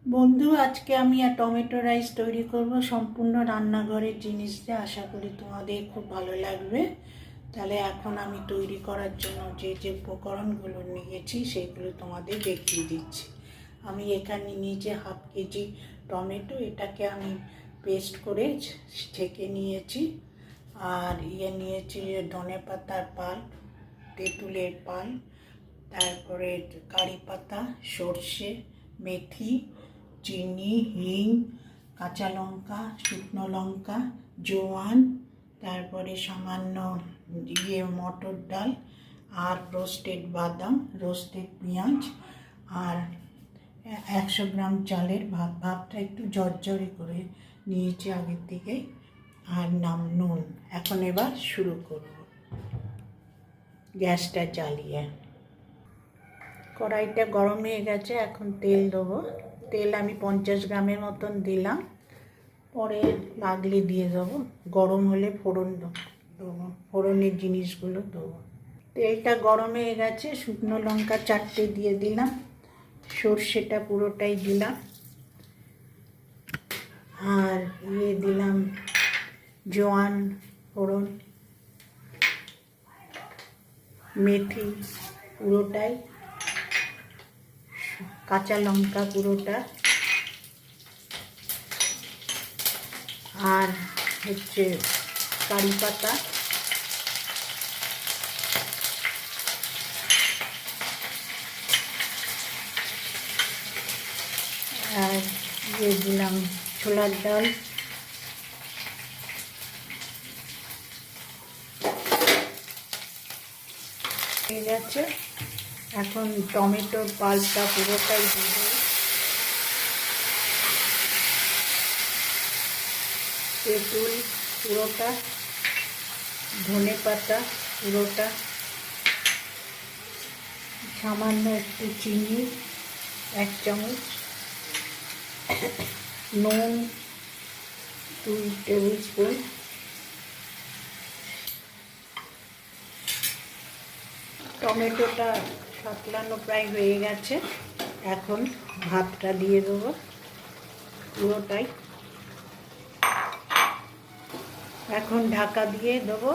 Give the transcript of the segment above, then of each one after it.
বন্ধু, আজকে আমি টমেটো রাইস তৈরি করব সম্পূর্ণ রান্নাঘরের জিনিস দিয়ে। আশা করি তোমাদের খুব ভালো লাগবে। তাহলে এখন আমি তৈরি করার জন্য যে যে উপকরণগুলো নিয়েছি সেগুলো তোমাদের দেখিয়ে দিচ্ছি। আমি এখানে নিয়েছি হাফ কেজি টমেটো, এটাকে আমি পেস্ট করে ছেঁকে নিয়েছি। আর নিয়েছি ধনে পাতার পাল্প, তেঁতুলের পাল্প, তারপরে কারি পাতা, সর্ষে, মেথি, চিনি, হিং, কাঁচা লঙ্কা, শুকনো লঙ্কা, জোয়ান, তারপরে সামান্য মটর ডাল, আর রোস্টেড বাদাম, রোস্টেড পেঁয়াজ, আর 100 গ্রাম চালের ভাত। ভাতটা একটু ঝরঝরে করে নিয়েছি আগের থেকে। আর নুন। এখন এবার শুরু করব। গ্যাসটা জ্বালিয়ে কড়াইটা গরম হয়ে গেছে, এখন তেল দেবো। তেল আমি 50 গ্রামের মতন দিলাম, পরে লাগলে দিয়ে দেবো। গরম হলে ফোড়ন দেবো, ফোড়নের জিনিসগুলো দেবো। তেলটা গরম হয়ে গেছে, শুকনো লঙ্কা 4টে দিয়ে দিলাম, সর্ষেটা পুরোটাই দিলাম, আর দিলাম জোয়ান ফোড়ন, মেথি পুরোটাই, কাঁচা লঙ্কা পুরোটা, আর কারি পাতা, আর দিলাম ছোলার ডাল, হয়ে গেছে। এখন টমেটোর পাল্পটা পুরোটাই দিব, তেঁতুল পুরোটা, ধনে পাতা পুরোটা, সামান্য একটু চিনি 1 চামচ, নুন 2 টেবিল স্পুন, টমেটোটা সাতলানো প্রায় হয়ে গেছে। এখন ভাতটা দিয়ে দেবো পুরোটাই। এখন ঢাকা দিয়ে দেবো,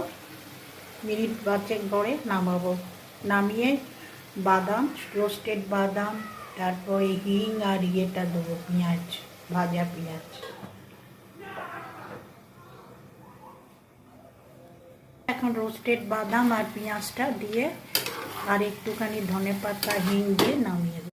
মিনিট 5 পরে নামাবো। নামিয়ে বাদাম, রোস্টেড বাদাম, তারপরে হিং আর দেবো, পেঁয়াজ, ভাজা পেঁয়াজ। এখন রোস্টেড বাদাম আর পেঁয়াজটা দিয়ে আর একটুখানি ধনে পাতা, হিং দিয়ে নামিয়ে